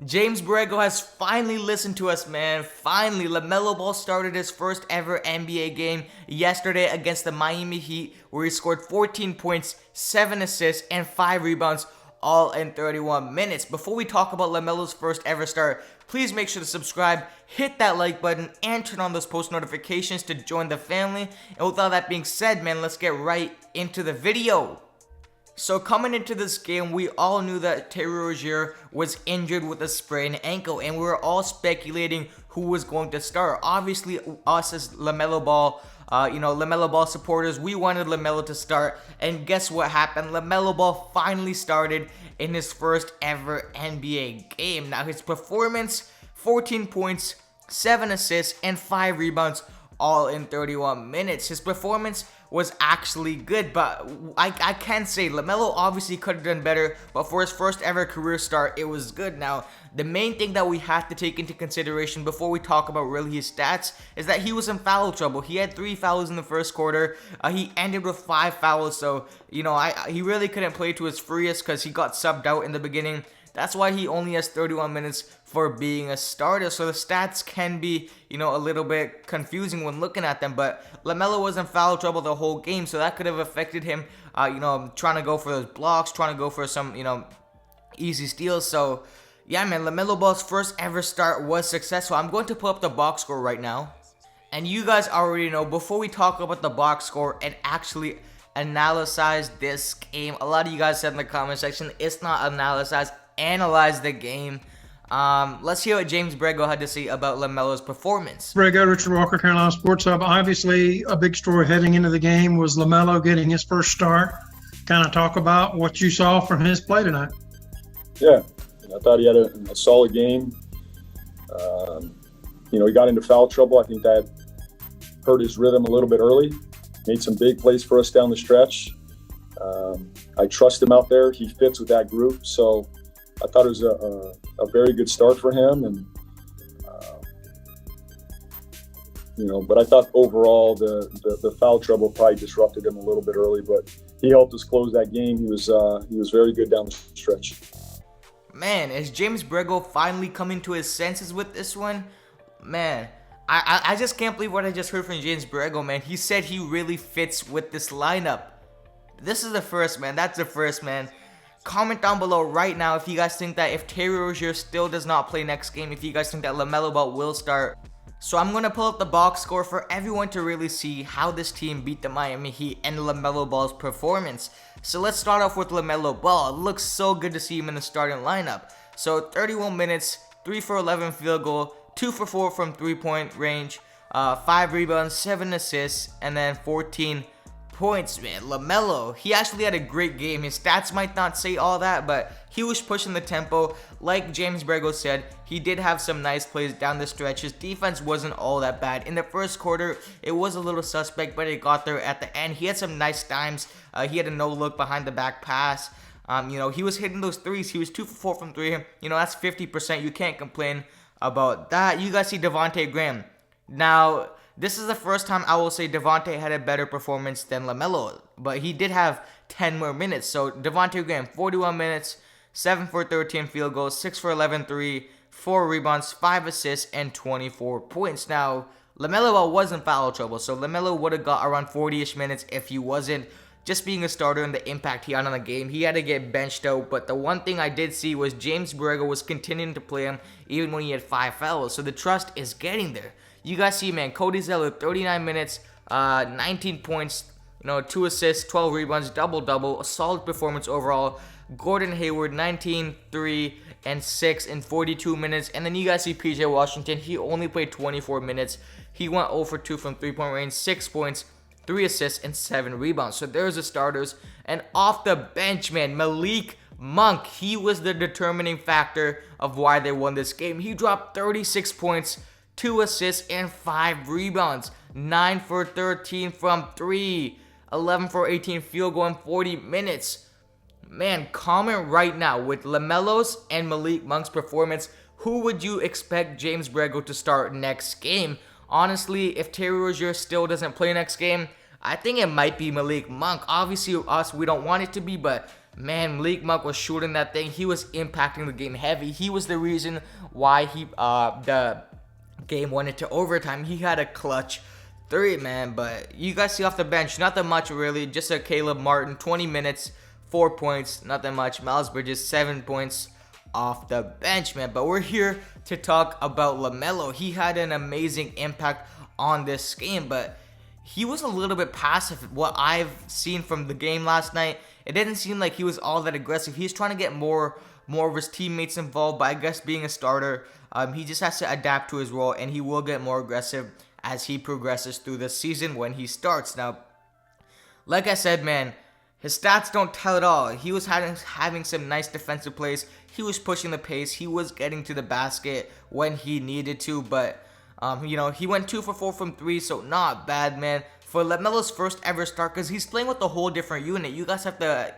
James Borrego has finally listened to us, man. Finally, Lamelo Ball started his first ever NBA game yesterday against the Miami Heat, where he scored 14 points, 7 assists, and 5 rebounds, all in 31 minutes. Before we talk about Lamelo's first ever start, please make sure to subscribe, hit that like button, and turn on those post notifications to join the family. And with all that being said, man, let's get right into the video. So coming into this game, we all knew that Terry Rozier was injured with a sprained ankle, and we were all speculating who was going to start. Obviously, us as Lamelo Ball, Lamelo Ball supporters, we wanted Lamelo to start, and guess what happened? Lamelo Ball finally started in his first ever NBA game. Now his performance, 14 points, 7 assists, and 5 rebounds, all in 31 minutes. His performance was actually good, but I can say Lamelo obviously could have done better, but for his first ever career start, it was good. Now, the main thing that we have to take into consideration before we talk about really his stats is that he was in foul trouble. He had 3 fouls in the first quarter. He ended with 5 fouls, so, he really couldn't play to his freest because he got subbed out in the beginning. That's why he only has 31 minutes for being a starter. So the stats can be, a little bit confusing when looking at them. But Lamelo was in foul trouble the whole game, so that could have affected him, trying to go for those blocks, trying to go for some, easy steals. So, yeah, man, Lamelo Ball's first ever start was successful. I'm going to pull up the box score right now. And you guys already know, before we talk about the box score and actually analyze this game, a lot of you guys said in the comment section, it's not analyze the game. Let's hear what James Borrego had to say about Lamelo's performance. Borrego, Richard Walker, Carolina Sports Hub. Obviously, a big story heading into the game was Lamelo getting his first start. Kind of talk about what you saw from his play tonight. Yeah, I thought he had a solid game. He got into foul trouble. I think that hurt his rhythm a little bit early. Made some big plays for us down the stretch. I trust him out there. He fits with that group. So I thought it was a very good start for him. And, but I thought overall the foul trouble probably disrupted him a little bit early, but he helped us close that game. He was very good down the stretch. Man, is James Borrego finally coming to his senses with this one? Man, I just can't believe what I just heard from James Borrego, man. He said he really fits with this lineup. This is the first, man. That's the first, man. Comment down below right now if you guys think that if Terry Rozier still does not play next game, if you guys think that Lamelo Ball will start. So I'm going to pull up the box score for everyone to really see how this team beat the Miami Heat and Lamelo Ball's performance. So let's start off with Lamelo Ball. It looks so good to see him in the starting lineup. So 31 minutes, 3 for 11 field goal, 2 for 4 from 3-point range, 5 rebounds, 7 assists, and then 14 points, man. Lamelo, he actually had a great game. His stats might not say all that, but he was pushing the tempo. Like James Borrego said, he did have some nice plays down the stretch. His defense wasn't all that bad. In the first quarter, it was a little suspect, but it got there at the end. He had some nice times. He had a no-look behind the back pass. He was hitting those threes. He was 2 for 4 from 3. That's 50%. You can't complain about that. You guys see Devontae Graham. Now, this is the first time I will say Devontae had a better performance than Lamelo, but he did have 10 more minutes. So Devontae Graham, 41 minutes, 7 for 13 field goals, 6 for 11 3, 4 rebounds, 5 assists, and 24 points. Now, Lamelo was in foul trouble, so Lamelo would have got around 40-ish minutes if he wasn't just being a starter and the impact he had on the game. He had to get benched out, but the one thing I did see was James Borrego was continuing to play him even when he had 5 fouls, so the trust is getting there. You guys see, man, Cody Zeller, 39 minutes, 19 points, 2 assists, 12 rebounds, double-double, a solid performance overall. Gordon Hayward, 19, 3, and 6 in 42 minutes. And then you guys see PJ Washington, he only played 24 minutes. He went 0 for 2 from 3-point range, 6 points, 3 assists, and 7 rebounds. So there's the starters. And off the bench, man, Malik Monk, he was the determining factor of why they won this game. He dropped 36 points, 2 assists, and 5 rebounds. 9 for 13 from 3. 11 for 18 field goal in 40 minutes. Man, comment right now, with Lamelo's and Malik Monk's performance, who would you expect James Borrego to start next game? Honestly, if Terry Rozier still doesn't play next game, I think it might be Malik Monk. Obviously, us, we don't want it to be, but Man, Malik Monk was shooting that thing. He was impacting the game heavy. He was the reason why the game went into overtime. He had a clutch 3, man. But you guys see off the bench, not that much really. Just a Caleb Martin, 20 minutes, 4 points, not that much. Miles Bridges, 7 points off the bench, man. But we're here to talk about Lamelo. He had an amazing impact on this game, but he was a little bit passive. What I've seen from the game last night, it didn't seem like he was all that aggressive. He's trying to get more of his teammates involved, but I guess being a starter, he just has to adapt to his role, and he will get more aggressive as he progresses through the season when he starts. Now, like I said, man, his stats don't tell it all. He was having some nice defensive plays. He was pushing the pace. He was getting to the basket when he needed to, but he went 2 for 4 from 3, so not bad, man. For Lamelo's first ever start, because he's playing with a whole different unit. You guys have to,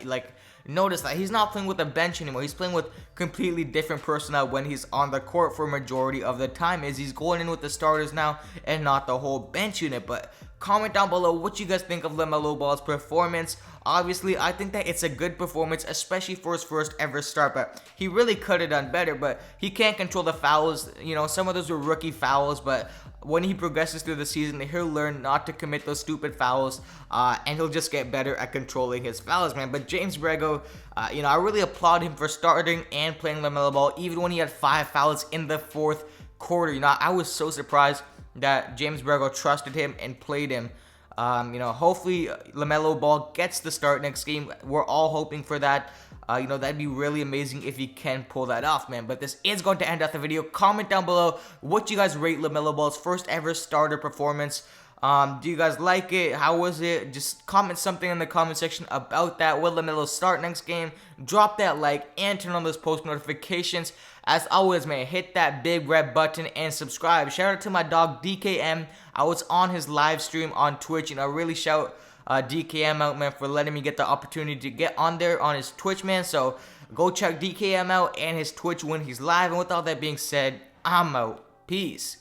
notice that he's not playing with a bench anymore. He's playing with completely different personnel when he's on the court for a majority of the time. He's going in with the starters now and not the whole bench unit. But comment down below what you guys think of LaMelo Ball's performance. Obviously, I think that it's a good performance, especially for his first ever start, but he really could have done better, but he can't control the fouls. Some of those were rookie fouls, but when he progresses through the season, he'll learn not to commit those stupid fouls, and he'll just get better at controlling his fouls, man. But James Borrego, I really applaud him for starting and playing LaMelo Ball, even when he had 5 fouls in the 4th quarter. I was so surprised that James Borrego trusted him and played him. Hopefully LaMelo Ball gets the start next game. We're all hoping for that. That'd be really amazing if he can pull that off, man. But this is going to end out the video. Comment down below what you guys rate LaMelo Ball's first ever starter performance. Do you guys like it? How was it? Just comment something in the comment section about that. Will LaMelo start next game? Drop that like and turn on those post notifications. As always, man, hit that big red button and subscribe. Shout out to my dog DKM. I was on his live stream on Twitch, and I really shout DKM out, man, for letting me get the opportunity to get on there on his Twitch, man. So go check DKM out and his Twitch when he's live. And with all that being said, I'm out. Peace.